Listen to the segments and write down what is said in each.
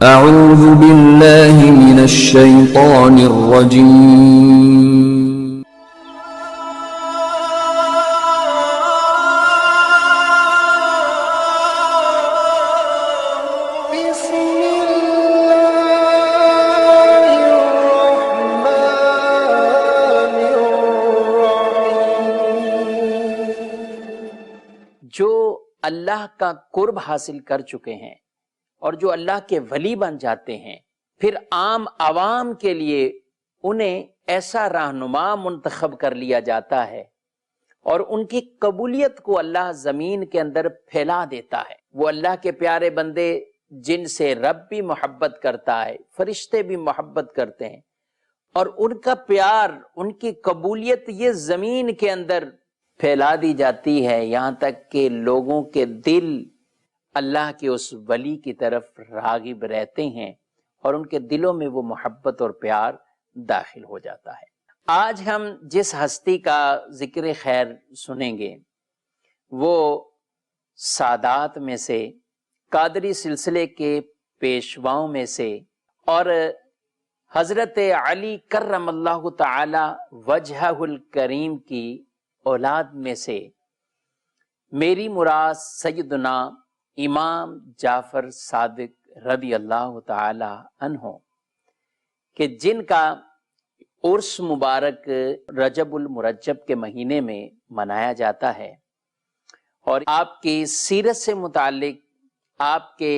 اعوذ باللہ من الشیطان الرجیم بسم اللہ الرحمن الرحیم۔ جو اللہ کا قرب حاصل کر چکے ہیں اور جو اللہ کے ولی بن جاتے ہیں، پھر عام عوام کے لیے انہیں ایسا رہنما منتخب کر لیا جاتا ہے اور ان کی قبولیت کو اللہ زمین کے اندر پھیلا دیتا ہے۔ وہ اللہ کے پیارے بندے جن سے رب بھی محبت کرتا ہے، فرشتے بھی محبت کرتے ہیں، اور ان کا پیار، ان کی قبولیت یہ زمین کے اندر پھیلا دی جاتی ہے، یہاں تک کہ لوگوں کے دل اللہ کے اس ولی کی طرف راغب رہتے ہیں اور ان کے دلوں میں وہ محبت اور پیار داخل ہو جاتا ہے۔ آج ہم جس ہستی کا ذکر خیر سنیں گے وہ سادات میں سے، قادری سلسلے کے پیشواؤں میں سے، اور حضرت علی کرم اللہ تعالی وجہہ الکریم کی اولاد میں سے میری مراد سیدنا امام جعفر صادق رضی اللہ تعالی عنہ، کہ جن کا عرس مبارک رجب المرجب کے مہینے میں منایا جاتا ہے، اور آپ کی سیرت سے متعلق، آپ کے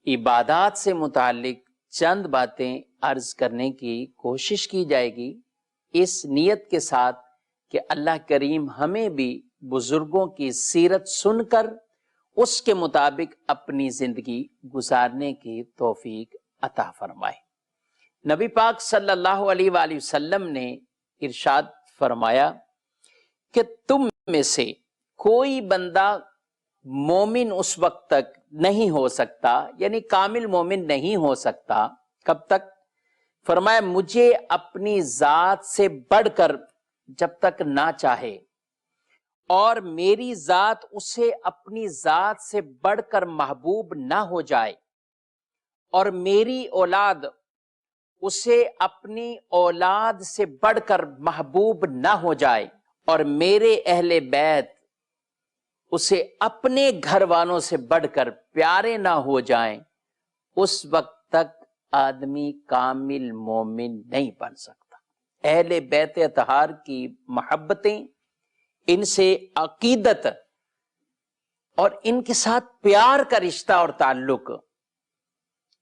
عبادات سے متعلق چند باتیں عرض کرنے کی کوشش کی جائے گی، اس نیت کے ساتھ کہ اللہ کریم ہمیں بھی بزرگوں کی سیرت سن کر اس کے مطابق اپنی زندگی گزارنے کی توفیق عطا فرمائے۔ نبی پاک صلی اللہ علیہ وآلہ وسلم نے ارشاد فرمایا کہ تم میں سے کوئی بندہ مومن اس وقت تک نہیں ہو سکتا، یعنی کامل مومن نہیں ہو سکتا، کب تک؟ فرمایا مجھے اپنی ذات سے بڑھ کر جب تک نہ چاہے، اور میری ذات اسے اپنی ذات سے بڑھ کر محبوب نہ ہو جائے، اور میری اولاد اسے اپنی اولاد سے بڑھ کر محبوب نہ ہو جائے، اور میرے اہل بیت اسے اپنے گھر والوں سے بڑھ کر پیارے نہ ہو جائیں، اس وقت تک آدمی کامل مومن نہیں بن سکتا۔ اہل بیت اطہار کی محبتیں، ان سے عقیدت اور ان کے ساتھ پیار کا رشتہ اور تعلق،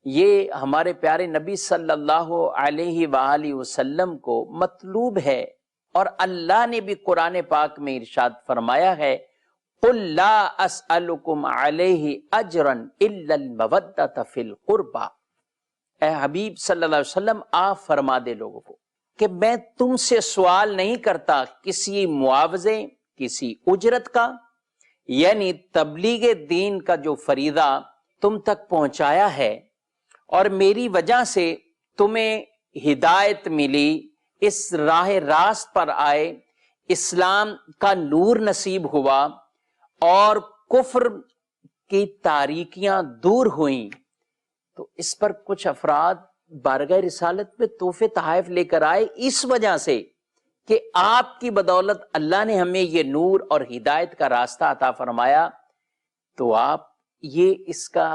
یہ ہمارے پیارے نبی صلی اللہ علیہ وآلہ وسلم کو مطلوب ہے، اور اللہ نے بھی قرآن پاک میں ارشاد فرمایا ہے قُلْ لَا أَسْأَلُكُمْ عَلَيْهِ أَجْرًا إِلَّا الْمَوَدَّةَ فِي الْقُرْبَى۔ اے حبیب صلی اللہ علیہ وسلم، آپ فرما دے لوگوں کو کہ میں تم سے سوال نہیں کرتا کسی معاوضے، کسی اجرت کا، یعنی تبلیغ دین کا جو فریضہ تم تک پہنچایا ہے اور میری وجہ سے تمہیں ہدایت ملی، اس راہ راست پر آئے، اسلام کا نور نصیب ہوا اور کفر کی تاریکیاں دور ہوئیں، تو اس پر کچھ افراد بارگاہ رسالت میں تحفے تحائف لے کر آئے، اس وجہ سے کہ آپ کی بدولت اللہ نے ہمیں یہ نور اور ہدایت کا راستہ عطا فرمایا، تو آپ یہ اس کا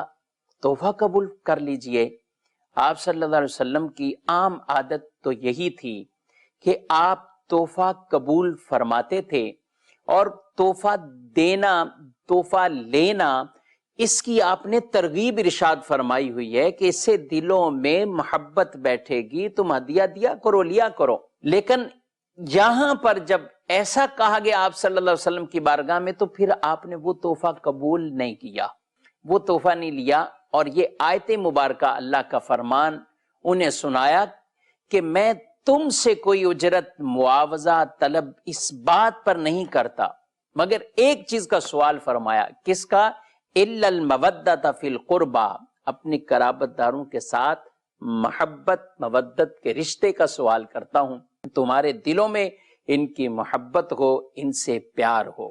تحفہ قبول کر لیجئے۔ آپ صلی اللہ علیہ وسلم کی عام عادت تو یہی تھی کہ آپ تحفہ قبول فرماتے تھے، اور تحفہ دینا، تحفہ لینا، اس کی آپ نے ترغیب ارشاد فرمائی ہوئی ہے کہ اس سے دلوں میں محبت بیٹھے گی، تم ہدیہ دیا کرو، لیا کرو۔ لیکن یہاں پر جب ایسا کہا گیا آپ صلی اللہ علیہ وسلم کی بارگاہ میں، تو پھر آپ نے وہ تحفہ قبول نہیں کیا، وہ تحفہ نہیں لیا، اور یہ آیت مبارکہ اللہ کا فرمان انہیں سنایا کہ میں تم سے کوئی اجرت، معاوضہ طلب اس بات پر نہیں کرتا، مگر ایک چیز کا سوال فرمایا، کس کا؟ اِلَّا الْمَوَدَّةَ فِي الْقُرْبَى، اپنی قرابت داروں کے ساتھ محبت، مودت کے رشتے کا سوال کرتا ہوں، تمہارے دلوں میں ان کی محبت ہو، ان سے پیار ہو۔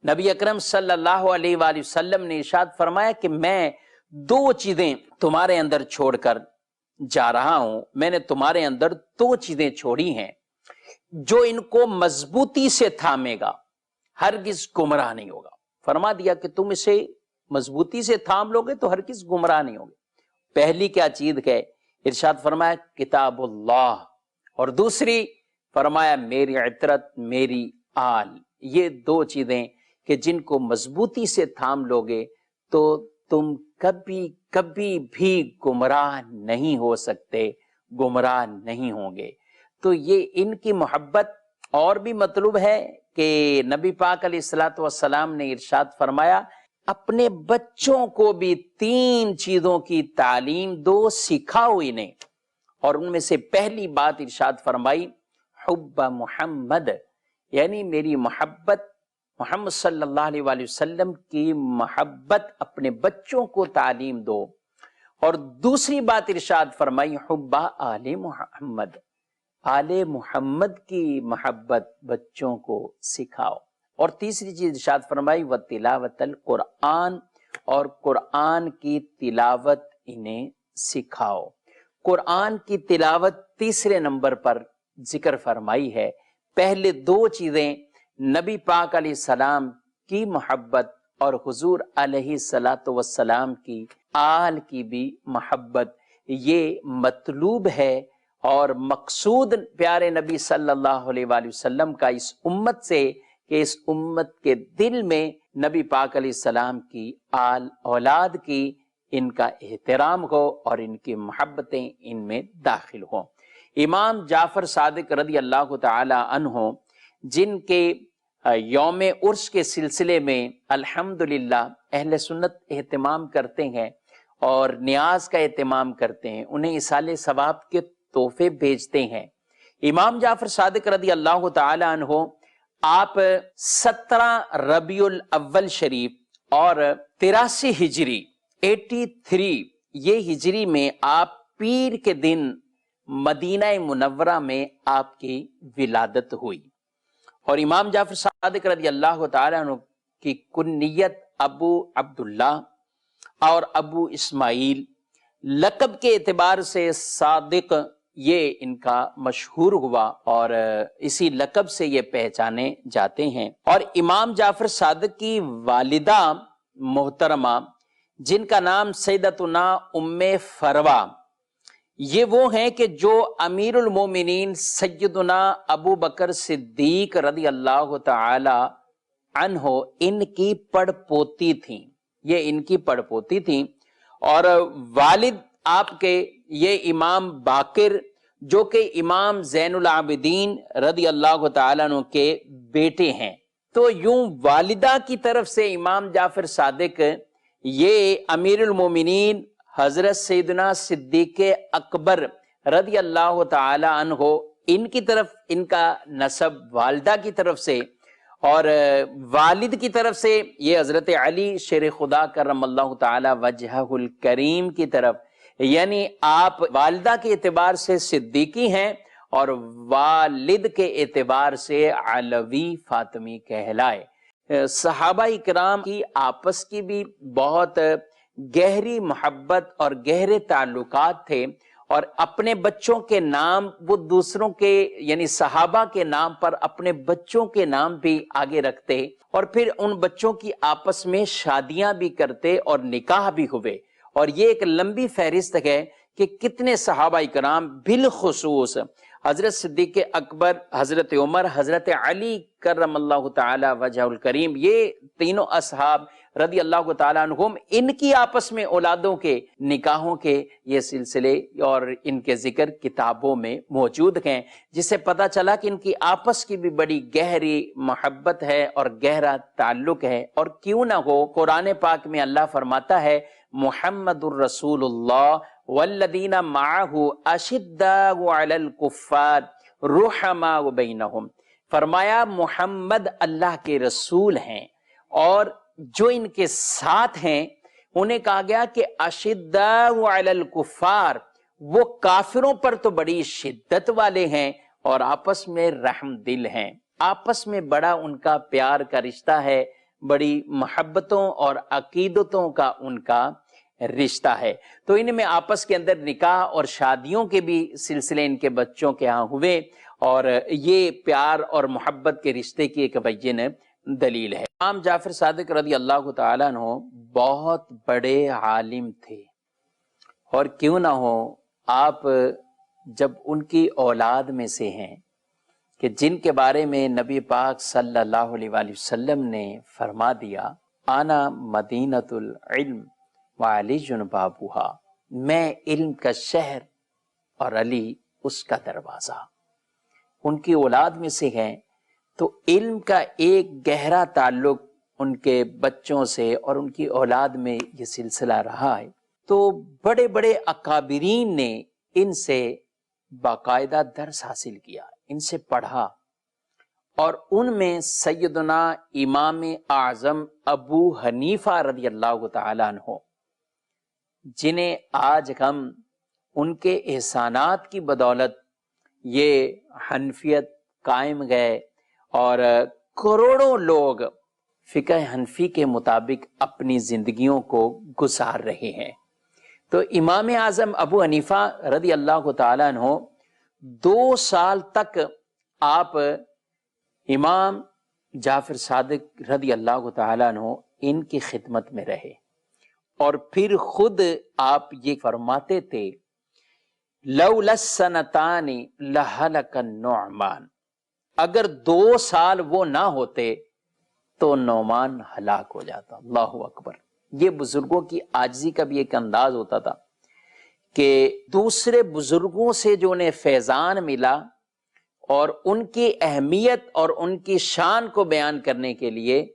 نبی اکرم صلی اللہ علیہ وآلہ وسلم نے ارشاد فرمایا کہ میں دو چیزیں تمہارے اندر چھوڑ کر جا رہا ہوں، میں نے تمہارے اندر دو چیزیں چھوڑی ہیں جو ان کو مضبوطی سے تھامے گا ہرگز گمراہ نہیں ہوگا۔ فرما دیا کہ تم اسے مضبوطی سے تھام لو گے تو ہرگز گمراہ نہیں ہوگے۔ پہلی کیا چیز ہے؟ ارشاد فرمایا کتاب اللہ، اور دوسری فرمایا میری عطرت، میری آل۔ یہ دو چیزیں کہ جن کو مضبوطی سے تھام لو گے تو تم کبھی کبھی بھی گمراہ نہیں ہو سکتے، گمراہ نہیں ہوں گے۔ تو یہ ان کی محبت اور بھی مطلوب ہے کہ نبی پاک علیہ الصلوۃ والسلام نے ارشاد فرمایا اپنے بچوں کو بھی تین چیزوں کی تعلیم دو، سکھاؤ انہیں، اور ان میں سے پہلی بات ارشاد فرمائی حب محمد، یعنی میری محبت، محمد صلی اللہ علیہ وآلہ وسلم کی محبت اپنے بچوں کو تعلیم دو، اور دوسری بات ارشاد فرمائی حب آل محمد، آل محمد کی محبت بچوں کو سکھاؤ، اور تیسری چیز ارشاد فرمائی وتلاوت القرآن، اور قرآن کی تلاوت انہیں سکھاؤ۔ قرآن کی تلاوت تیسرے نمبر پر ذکر فرمائی ہے۔ پہلے دو چیزیں نبی پاک علیہ السلام کی محبت اور حضور علیہ الصلوۃ والسلام کی آل کی بھی محبت، یہ مطلوب ہے اور مقصود پیارے نبی صلی اللہ علیہ وآلہ وسلم کا اس امت سے کہ اس امت کے دل میں نبی پاک علیہ السلام کی آل اولاد کی ان کا احترام ہو اور ان کی محبتیں ان میں داخل ہوں۔ امام جعفر صادق رضی اللہ تعالی عنہ جن کے یوم عرس کے سلسلے میں الحمدللہ اہل سنت اہتمام کرتے ہیں اور نیاز کا اہتمام کرتے ہیں، انہیں ایصال ثواب کے تحفے بھیجتے ہیں۔ امام جعفر صادق رضی اللہ تعالی عنہ آپ 17 ربیع الاول شریف اور 83 ہجری 83 یہ ہجری میں آپ پیر کے دن مدینہ منورہ میں آپ کی ولادت ہوئی، اور امام جعفر صادق رضی اللہ تعالیٰ عنہ کی کنیت ابو عبداللہ اور ابو اسماعیل، لقب کے اعتبار سے صادق یہ ان کا مشہور ہوا اور اسی لقب سے یہ پہچانے جاتے ہیں۔ اور امام جعفر صادق کی والدہ محترمہ جن کا نام سیدتنا ام فروہ، یہ وہ ہیں کہ جو امیر المومنین سیدنا ابو بکر صدیق رضی اللہ تعالی عنہ ان کی پڑ پوتی تھیں، یہ ان کی پڑ پوتی تھیں، اور والد آپ کے یہ امام باقر جو کہ امام زین العابدین رضی اللہ تعالیٰ عنہ کے بیٹے ہیں۔ تو یوں والدہ کی طرف سے امام جعفر صادق یہ امیر المومنین حضرت سیدنا صدیق اکبر رضی اللہ تعالی عنہ ان کی طرف ان کا نسب والدہ کی طرف سے، اور والد کی طرف سے یہ حضرت علی شیر خدا کرم اللہ تعالی وجہہ الکریم کی طرف، یعنی آپ والدہ کے اعتبار سے صدیقی ہیں اور والد کے اعتبار سے علوی فاطمی کہلائے۔ صحابہ اکرام کی آپس کی بھی بہت گہری محبت اور گہرے تعلقات تھے، اور اپنے بچوں کے نام وہ دوسروں کے یعنی صحابہ کے نام پر اپنے بچوں کے نام بھی آگے رکھتے، اور پھر ان بچوں کی آپس میں شادیاں بھی کرتے اور نکاح بھی ہوئے۔ اور یہ ایک لمبی فہرست ہے کہ کتنے صحابہ کرام بالخصوص حضرت صدیق اکبر، حضرت عمر، حضرت علی کرم اللہ تعالی وجہ الکریم، یہ تینوں اصحاب رضی اللہ تعالیٰ عنہم ان کی آپس میں اولادوں کے نکاحوں کے یہ سلسلے اور ان کے ذکر کتابوں میں موجود ہیں، جس سے پتہ چلا کہ ان کی آپس کی بھی بڑی گہری محبت ہے اور گہرا تعلق ہے۔ اور کیوں نہ ہو، قرآن پاک میں اللہ فرماتا ہے محمد الرسول اللہ والذین معہ اشداء علی الکفار رحماء بینہم، فرمایا محمد اللہ کے رسول ہیں اور جو ان کے ساتھ ہیں انہیں کہا گیا کہ اشداء علی الکفار، وہ کافروں پر تو بڑی شدت والے ہیں اور آپس میں رحم دل ہیں، آپس میں بڑا ان کا پیار کا رشتہ ہے، بڑی محبتوں اور عقیدتوں کا ان کا رشتہ ہے. تو ان میں آپس کے اندر نکاح اور شادیوں کے بھی سلسلے ان کے بچوں کے ہاں ہوئے، اور یہ پیار اور محبت کے رشتے کی ایک بین دلیل ہے. امام جعفر صادق رضی اللہ تعالیٰ عنہ بہت بڑے عالم تھے، اور کیوں نہ ہو آپ جب ان کی اولاد میں سے ہیں کہ جن کے بارے میں نبی پاک صلی اللہ علیہ وآلہ وسلم نے فرما دیا آنا مدینۃ العلم وعلی بابوہا، میں علم کا شہر اور علی اس کا دروازہ. ان کی اولاد میں سے ہیں تو علم کا ایک گہرا تعلق ان کے بچوں سے اور ان کی اولاد میں یہ سلسلہ رہا ہے. تو بڑے بڑے اکابرین نے ان سے باقاعدہ درس حاصل کیا، ان سے پڑھا، اور ان میں سیدنا امام اعظم ابو حنیفہ رضی اللہ تعالیٰ عنہ، جنہیں آج ہم ان کے احسانات کی بدولت یہ حنفیت قائم گئے اور کروڑوں لوگ فقہ حنفی کے مطابق اپنی زندگیوں کو گزار رہے ہیں. تو امام اعظم ابو حنیفہ رضی اللہ تعالیٰ عنہ 2 سال تک آپ امام جعفر صادق رضی اللہ تعالیٰ عنہ ان کی خدمت میں رہے، اور پھر خود آپ یہ فرماتے تھے لولا السنتان لہلک النعمان، اگر 2 سال وہ نہ ہوتے تو نعمان ہلاک ہو جاتا. اللہ اکبر. یہ بزرگوں کی عاجزی کا بھی ایک انداز ہوتا تھا کہ دوسرے بزرگوں سے جو انہیں فیضان ملا اور ان کی اہمیت اور ان کی شان کو بیان کرنے کے لیے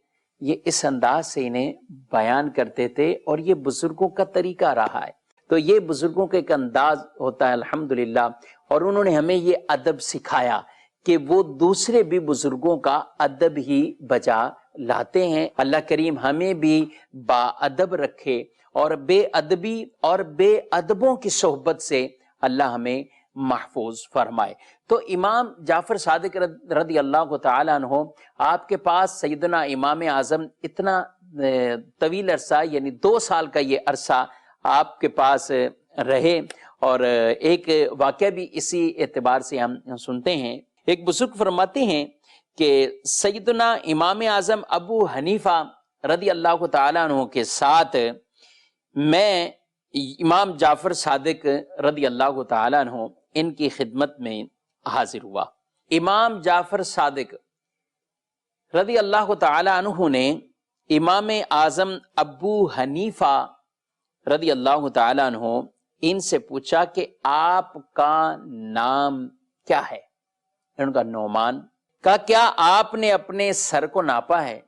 یہ اس انداز سے انہیں بیان کرتے تھے، اور یہ بزرگوں کا طریقہ رہا ہے. تو یہ بزرگوں کا ایک انداز ہوتا ہے الحمدللہ، اور انہوں نے ہمیں یہ ادب سکھایا کہ وہ دوسرے بھی بزرگوں کا ادب ہی بجا لاتے ہیں. اللہ کریم ہمیں بھی با ادب رکھے، اور بے ادبی اور بے ادبوں کی صحبت سے اللہ ہمیں محفوظ فرمائے. تو امام جعفر صادق رضی اللہ تعالیٰ عنہ، آپ کے پاس سیدنا امام اعظم اتنا طویل عرصہ، یعنی 2 سال کا یہ عرصہ آپ کے پاس رہے. اور ایک واقعہ بھی اسی اعتبار سے ہم سنتے ہیں. ایک بزرگ فرماتے ہیں کہ سیدنا امام اعظم ابو حنیفہ رضی اللہ تعالیٰ عنہ کے ساتھ میں امام جعفر صادق رضی اللہ تعالیٰ عنہ ان کی خدمت میں حاضر ہوا. امام جعفر صادق رضی اللہ تعالیٰ عنہ نے امام اعظم ابو حنیفہ رضی اللہ تعالیٰ عنہ ان سے پوچھا کہ آپ کا نام کیا ہے؟ ان کا نعمان. کہا کیا آپ نے اپنے سر کو ناپا ہے؟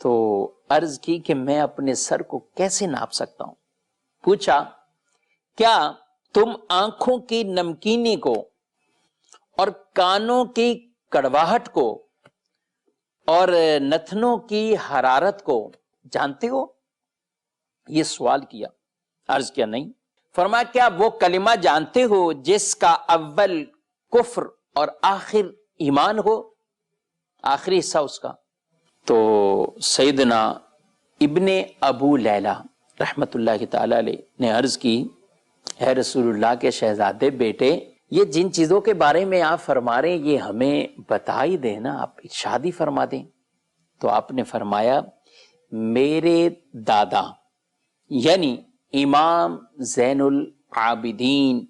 تو عرض کی کہ میں اپنے سر کو کیسے ناپ سکتا ہوں. پوچھا کیا تم آنکھوں کی نمکینی کو اور کانوں کی کڑواہٹ کو اور نتنوں کی حرارت کو جانتے ہو؟ یہ سوال کیا. عرض کیا نہیں. فرمایا کیا وہ کلمہ جانتے ہو جس کا اول کفر اور آخر ایمان ہو، آخری حصہ اس کا؟ تو سیدنا ابن ابو لیلہ رحمت اللہ تعالی علیہ نے عرض کی اے رسول اللہ کے شہزادے بیٹے، یہ جن چیزوں کے بارے میں آپ فرما رہے ہیں یہ ہمیں بتا ہی دیں نا، آپ ارشاد ہی فرما دیں. تو آپ نے فرمایا میرے دادا یعنی امام زین العابدین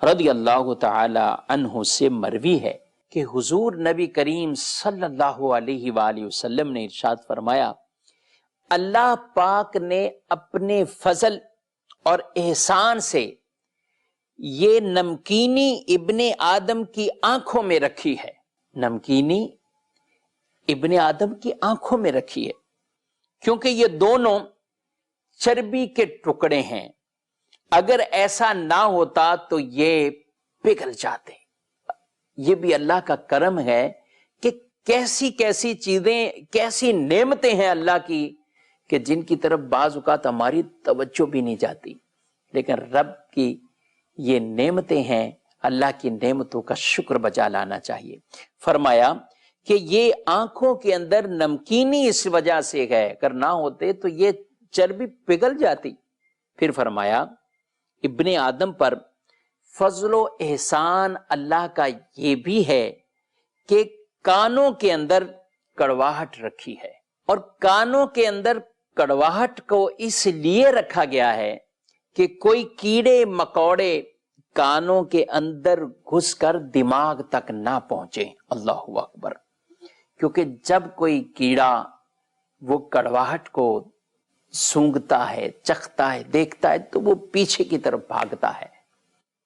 رضی اللہ تعالی عنہ سے مروی ہے کہ حضور نبی کریم صلی اللہ علیہ وآلہ وسلم نے ارشاد فرمایا اللہ پاک نے اپنے فضل اور احسان سے یہ نمکینی ابن آدم کی آنکھوں میں رکھی ہے. نمکینی ابن آدم کی آنکھوں میں رکھی ہے کیونکہ یہ دونوں چربی کے ٹکڑے ہیں. اگر ایسا نہ ہوتا تو یہ پگھل جاتے. یہ بھی اللہ کا کرم ہے کہ کیسی کیسی چیزیں، کیسی نعمتیں ہیں اللہ کی کہ جن کی طرف بعض اوقات ہماری توجہ بھی نہیں جاتی، لیکن رب کی یہ نعمتیں ہیں. اللہ کی نعمتوں کا شکر بجا لانا چاہیے. فرمایا کہ یہ آنکھوں کے اندر نمکینی اس وجہ سے ہے، اگر نہ ہوتے تو یہ چربی پگھل جاتی. پھر فرمایا ابن آدم پر فضل و احسان اللہ کا یہ بھی ہے کہ کانوں کے اندر کڑواہٹ رکھی ہے، اور کانوں کے اندر کڑواہٹ کو اس لیے رکھا گیا ہے کہ کوئی کیڑے مکوڑے کانوں کے اندر گھس کر دماغ تک نہ پہنچے۔ اللہ اکبر۔ کیونکہ جب کوئی کیڑا وہ کڑواہٹ کو سونگھتا ہے، چکھتا ہے، دیکھتا ہے تو وہ پیچھے کی طرف بھاگتا ہے۔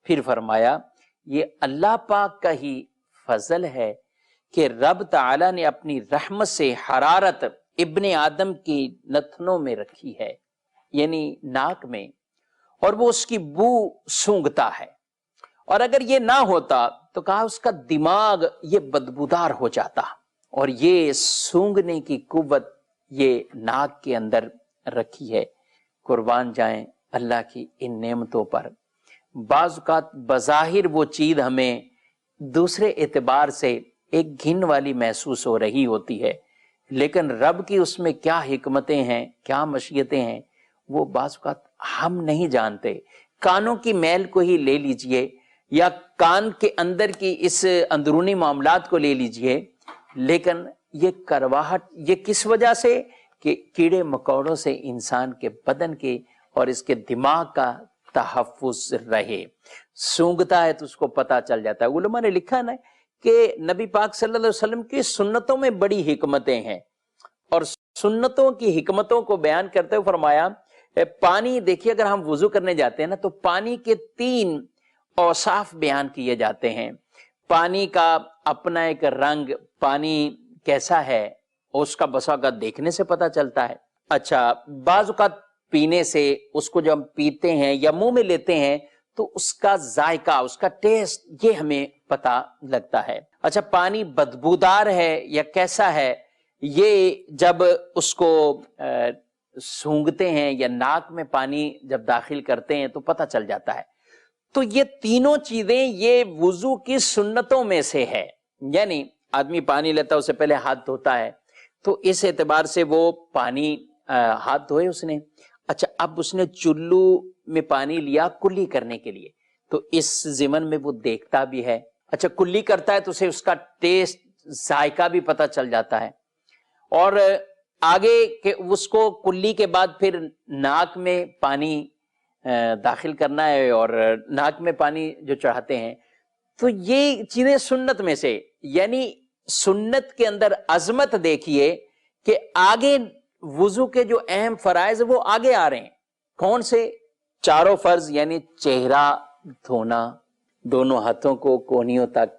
پھر فرمایا یہ اللہ پاک کا ہی فضل ہے کہ رب تعالی نے اپنی رحمت سے حرارت ابن آدم کی نتنوں میں رکھی ہے، یعنی ناک میں، اور وہ اس کی بو سونگھتا ہے، اور اگر یہ نہ ہوتا تو کہا اس کا دماغ یہ بدبودار ہو جاتا، اور یہ سونگھنے کی قوت یہ ناک کے اندر رکھی ہے۔ قربان جائیں اللہ کی ان نعمتوں پر۔ بعض اوقات بظاہر وہ چیز ہمیں دوسرے اعتبار سے ایک گھن والی محسوس ہو رہی ہوتی ہے، لیکن رب کی اس میں کیا حکمتیں ہیں، کیا مشیتیں ہیں، وہ بعض اوقات ہم نہیں جانتے۔ کانوں کی میل کو ہی لے لیجئے، یا کان کے اندر کی اس اندرونی معاملات کو لے لیجئے، لیکن یہ کرواہٹ یہ کس وجہ سے کہ کیڑے مکوڑوں سے انسان کے بدن کے اور اس کے دماغ کا تحفظ رہے۔ سونگتا ہے تو اس کو پتہ چل جاتا ہے۔ علماء نے لکھا نا کہ نبی پاک صلی اللہ علیہ وسلم کی سنتوں میں بڑی حکمتیں ہیں، اور سنتوں کی حکمتوں کو بیان کرتے ہوئے فرمایا پانی، دیکھیے اگر ہم وضو کرنے جاتے ہیں نا تو پانی کے 3 اوصاف بیان کیے جاتے ہیں۔ پانی کا اپنا ایک رنگ، پانی کیسا ہے اس کا بسا اوقات دیکھنے سے پتہ چلتا ہے۔ اچھا، بعض اوقات پینے سے، اس کو جب ہم پیتے ہیں یا منہ میں لیتے ہیں تو اس کا ذائقہ، اس کا ٹیسٹ یہ ہمیں پتہ لگتا ہے۔ اچھا، پانی بدبودار ہے یا کیسا ہے یہ جب اس کو سونگھتے ہیں یا ناک میں پانی جب داخل کرتے ہیں تو پتہ چل جاتا ہے۔ تو یہ تینوں چیزیں یہ وضو کی سنتوں میں سے ہے، یعنی آدمی پانی لیتا ہے اس سے پہلے ہاتھ دھوتا ہے، تو اس اعتبار سے وہ پانی ہاتھ دھوئے اس نے۔ اچھا، اب اس نے چلو میں پانی لیا کلی کرنے کے لیے، تو اس ضمن میں وہ دیکھتا بھی ہے۔ اچھا، کلی کرتا ہے تو اسے اس کا ٹیسٹ، ذائقہ بھی پتہ چل جاتا ہے، اور آگے کہ اس کو کلی کے بعد پھر ناک میں پانی داخل کرنا ہے اور ناک میں پانی جو چڑھاتے ہیں، تو یہ چیزیں سنت میں سے، یعنی سنت کے اندر عظمت دیکھیے کہ آگے وضو کے جو اہم فرائض وہ آگے آ رہے ہیں۔ کون سے؟ 4 فرض، یعنی چہرہ دھونا، دونوں ہاتھوں کو کونیوں تک،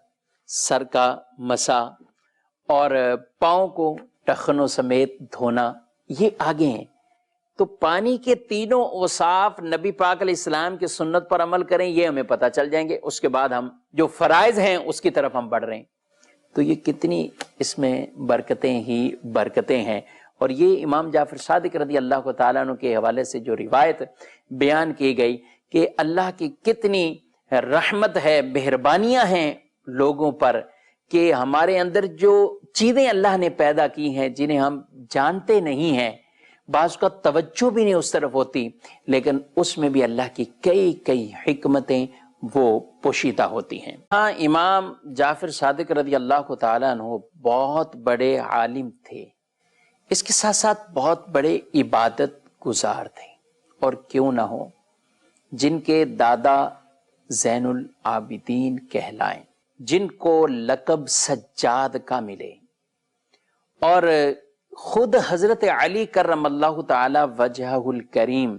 سر کا مسا، اور پاؤں کو ٹخنوں سمیت دھونا، یہ آگے ہیں۔ تو پانی کے تینوں اوصاف نبی پاک علیہ السلام کی سنت پر عمل کریں، یہ ہمیں پتہ چل جائیں گے۔ اس کے بعد ہم جو فرائض ہیں اس کی طرف ہم بڑھ رہے ہیں، تو یہ کتنی اس میں برکتیں ہی برکتیں ہیں۔ اور یہ امام جعفر صادق رضی اللہ تعالیٰ عنہ کے حوالے سے جو روایت بیان کی گئی کہ اللہ کی کتنی رحمت ہے، مہربانیاں ہیں لوگوں پر، کہ ہمارے اندر جو چیزیں اللہ نے پیدا کی ہیں جنہیں ہم جانتے نہیں ہیں، بعض کا توجہ بھی نہیں اس طرف ہوتی، لیکن اس میں بھی اللہ کی کئی حکمتیں وہ پوشیدہ ہوتی ہیں۔ ہاں، امام جعفر صادق رضی اللہ تعالیٰ عنہ بہت بڑے عالم تھے، اس کے ساتھ ساتھ بہت بڑے عبادت گزار تھے، اور کیوں نہ ہو، جن کے دادا زین العابدین کہلائیں، جن کو لقب سجاد کا ملے، اور خود حضرت علی کرم اللہ تعالی وجہہ الکریم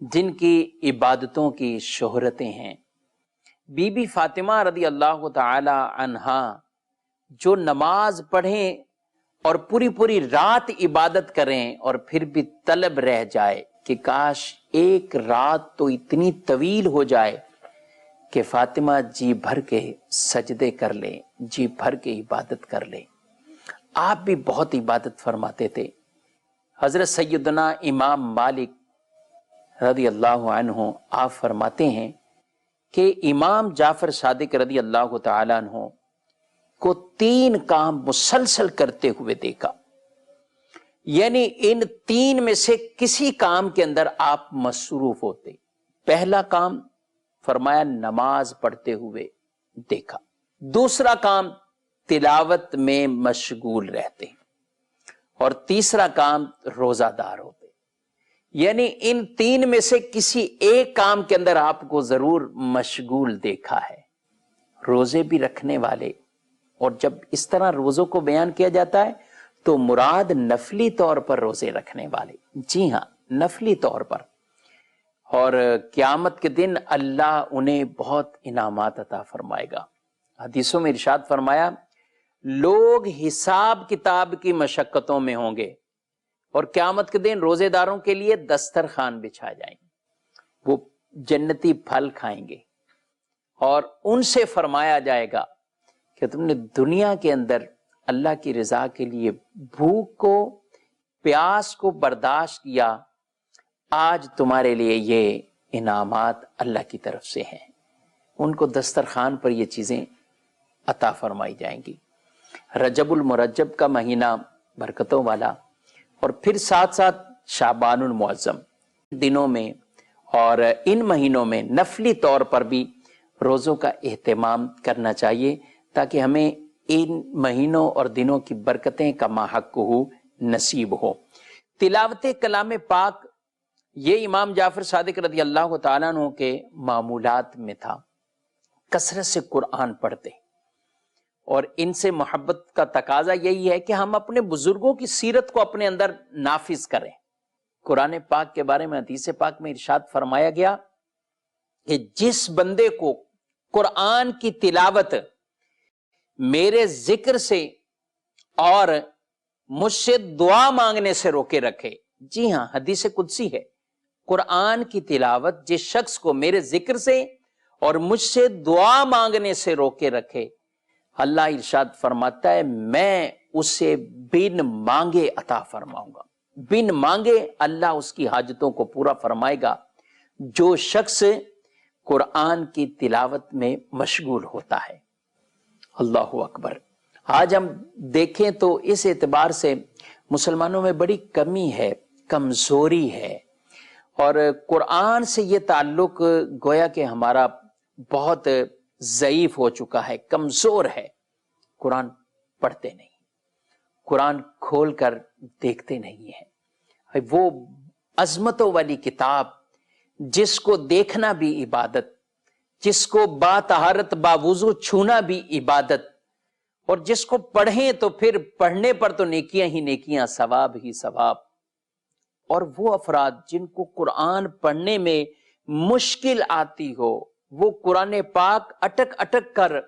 جن کی عبادتوں کی شہرتیں ہیں، بی بی فاطمہ رضی اللہ تعالی عنہا جو نماز پڑھیں اور پوری رات عبادت کریں اور پھر بھی طلب رہ جائے کہ کاش ایک رات تو اتنی طویل ہو جائے کہ فاطمہ جی بھر کے سجدے کر لیں، جی بھر کے عبادت کر لیں۔ آپ بھی بہت عبادت فرماتے تھے۔ حضرت سیدنا امام مالک رضی اللہ عنہ آپ فرماتے ہیں کہ امام جعفر صادق رضی اللہ تعالی عنہ کو 3 کام مسلسل کرتے ہوئے دیکھا۔ یعنی ان تین میں سے کسی کام کے اندر آپ مصروف ہوتے. پہلا کام فرمایا نماز پڑھتے ہوئے دیکھا، دوسرا کام تلاوت میں مشغول رہتے، اور تیسرا کام روزہ دار ہوتے. یعنی ان تین میں سے کسی ایک کام کے اندر آپ کو ضرور مشغول دیکھا ہے. روزے بھی رکھنے والے، اور جب اس طرح روزوں کو بیان کیا جاتا ہے تو مراد نفلی طور پر روزے رکھنے والے، جی ہاں نفلی طور پر. اور قیامت کے دن اللہ انہیں بہت انعامات عطا فرمائے گا. حدیثوں میں ارشاد فرمایا لوگ حساب کتاب کی مشقتوں میں ہوں گے، اور قیامت کے دن روزے داروں کے لیے دسترخوان بچھا جائیں گے، وہ جنتی پھل کھائیں گے، اور ان سے فرمایا جائے گا کہ تم نے دنیا کے اندر اللہ کی رضا کے لیے بھوک کو، پیاس کو برداشت کیا، آج تمہارے لیے یہ انعامات اللہ کی طرف سے ہیں. ان کو دسترخوان پر یہ چیزیں عطا فرمائی جائیں گی. رجب المرجب کا مہینہ برکتوں والا، اور پھر ساتھ ساتھ شعبان المعظم دنوں میں اور ان مہینوں میں نفلی طور پر بھی روزوں کا اہتمام کرنا چاہیے، تاکہ ہمیں ان مہینوں اور دنوں کی برکتیں کا ماحق ہو نصیب ہو. تلاوت کلام پاک یہ امام جعفر صادق رضی اللہ تعالیٰ عنہ کے معمولات میں تھا. کثرت سے قرآن پڑھتے، اور ان سے محبت کا تقاضا یہی ہے کہ ہم اپنے بزرگوں کی سیرت کو اپنے اندر نافذ کریں. قرآن پاک کے بارے میں حدیث پاک میں ارشاد فرمایا گیا کہ جس بندے کو قرآن کی تلاوت میرے ذکر سے اور مجھ سے دعا مانگنے سے روکے رکھے، جی ہاں حدیث قدسی ہے، قرآن کی تلاوت جس شخص کو میرے ذکر سے اور مجھ سے دعا مانگنے سے روکے رکھے، اللہ ارشاد فرماتا ہے میں اسے بن مانگے عطا فرماؤں گا. بن مانگے اللہ اس کی حاجتوں کو پورا فرمائے گا جو شخص قرآن کی تلاوت میں مشغول ہوتا ہے. اللہ اکبر. آج ہم دیکھیں تو اس اعتبار سے مسلمانوں میں بڑی کمی ہے، کمزوری ہے، اور قرآن سے یہ تعلق گویا کہ ہمارا بہت ضعیف ہو چکا ہے، کمزور ہے. قرآن پڑھتے نہیں، قرآن کھول کر دیکھتے نہیں ہیں. وہ عظمتوں والی کتاب جس کو دیکھنا بھی عبادت، جس کو با طہارت با وضو چھونا بھی عبادت، اور جس کو پڑھیں تو پھر پڑھنے پر تو نیکیاں ہی نیکیاں، ثواب ہی ثواب. اور وہ افراد جن کو قرآن پڑھنے میں مشکل آتی ہو، وہ قرآن پاک اٹک اٹک کر،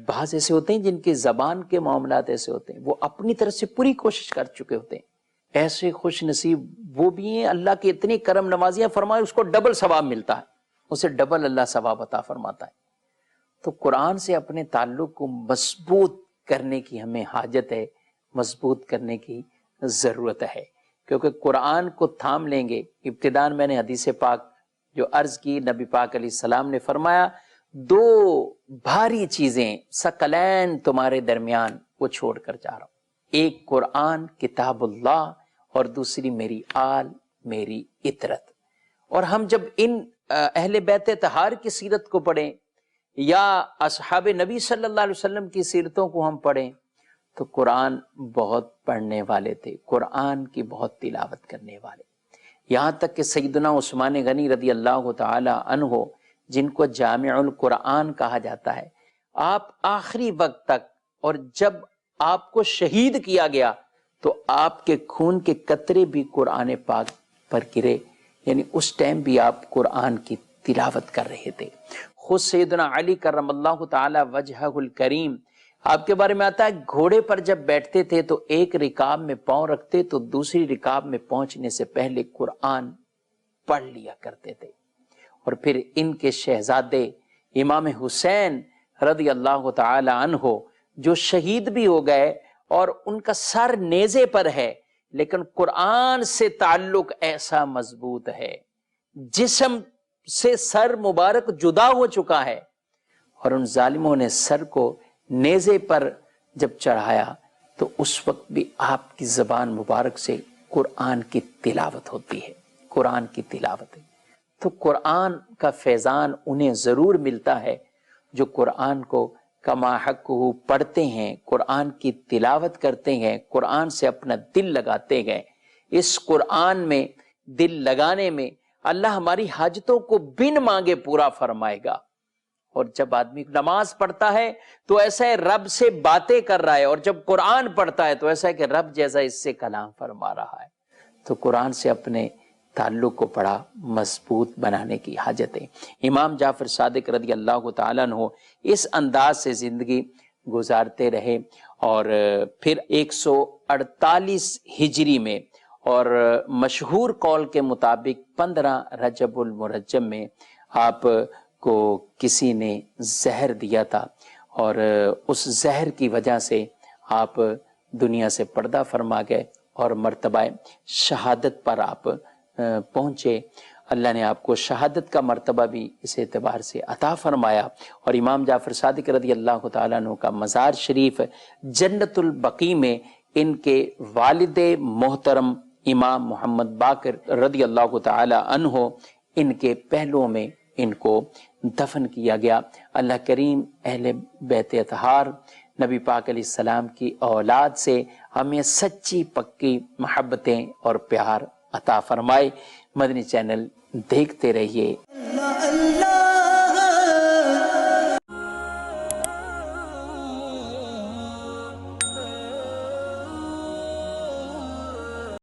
بعض ایسے ہوتے ہیں جن کے زبان کے معاملات ایسے ہوتے ہیں وہ اپنی طرف سے پوری کوشش کر چکے ہوتے ہیں، ایسے خوش نصیب وہ بھی ہیں. اللہ کے اتنی کرم نوازیاں فرمائے، اس کو ڈبل ثواب ملتا ہے، اسے ڈبل اللہ ثواب عطا فرماتا ہے. تو قرآن سے اپنے تعلق کو مضبوط کرنے کی ہمیں حاجت ہے، مضبوط کرنے کی ضرورت ہے، کیونکہ قرآن کو تھام لیں گے. ابتداءً میں نے حدیث پاک جو عرض کی، نبی پاک علیہ السلام نے فرمایا دو بھاری چیزیں ثقلین تمہارے درمیان وہ چھوڑ کر جا رہا ہوں، ایک قرآن کتاب اللہ، اور دوسری میری آل، میری اطرت. اور ہم جب ان اہل بیت طہار کی سیرت کو پڑھیں یا اصحاب نبی صلی اللہ علیہ وسلم کی سیرتوں کو ہم پڑھیں تو قرآن بہت پڑھنے والے تھے، قرآن کی بہت تلاوت کرنے والے. یہاں تک کہ سیدنا عثمان غنی رضی اللہ تعالی عنہ، جن کو جامع القرآن کہا جاتا ہے، آپ آخری وقت تک، اور جب آپ کو شہید کیا گیا تو آپ کے خون کے قطرے بھی قرآن پاک پر گرے، یعنی اس ٹائم بھی آپ قرآن کی تلاوت کر رہے تھے. خود سیدنا علی کرم اللہ تعالی وجہہ الکریم، آپ کے بارے میں آتا ہے گھوڑے پر جب بیٹھتے تھے تو ایک رکاب میں پاؤں رکھتے تو دوسری رکاب میں پہنچنے سے پہلے قرآن پڑھ لیا کرتے تھے. اور پھر ان کے شہزادے امام حسین رضی اللہ تعالی عنہ جو شہید بھی ہو گئے اور ان کا سر نیزے پر ہے، لیکن قرآن سے تعلق ایسا مضبوط ہے، جسم سے سر مبارک جدا ہو چکا ہے، اور ان ظالموں نے سر کو نیزے پر جب چڑھایا تو اس وقت بھی آپ کی زبان مبارک سے قرآن کی تلاوت ہوتی ہے، قرآن کی تلاوت ہے۔ تو قرآن کا فیضان انہیں ضرور ملتا ہے جو قرآن کو کما حق پڑھتے ہیں، قرآن کی تلاوت کرتے ہیں، قرآن سے اپنا دل لگاتے ہیں۔ اس قرآن میں دل لگانے میں اللہ ہماری حاجتوں کو بن مانگے پورا فرمائے گا۔ اور جب آدمی نماز پڑھتا ہے تو ایسا ہے رب سے باتیں کر رہا ہے، اور جب قرآن پڑھتا ہے تو ایسا ہے کہ رب جیسا اس سے کلام فرما رہا ہے۔ تو قرآن سے اپنے تعلق کو بڑا مضبوط بنانے کی حاجت ہے۔ امام جعفر صادق رضی اللہ تعالیٰ عنہ اس انداز سے زندگی گزارتے رہے، اور پھر 148 ہجری میں اور مشہور قول کے مطابق 15 رجب المرجم میں آپ کو کسی نے زہر دیا تھا، اور اس زہر کی وجہ سے آپ دنیا سے پردہ فرما گئے اور مرتبہ شہادت پر آپ پہنچے۔ اللہ نے آپ کو شہادت کا مرتبہ بھی اس اعتبار سے عطا فرمایا، اور امام جعفر صادق رضی اللہ تعالیٰ عنہ کا مزار شریف جنت البقیع میں ان کے والد محترم امام محمد باقر رضی اللہ تعالیٰ عنہ ان کے پہلوؤں میں ان کو دفن کیا گیا۔ اللہ کریم اہل بیت اطہار نبی پاک علیہ السلام کی اولاد سے ہمیں سچی پکی محبتیں اور پیار عطا فرمائے۔ مدنی چینل دیکھتے رہیے۔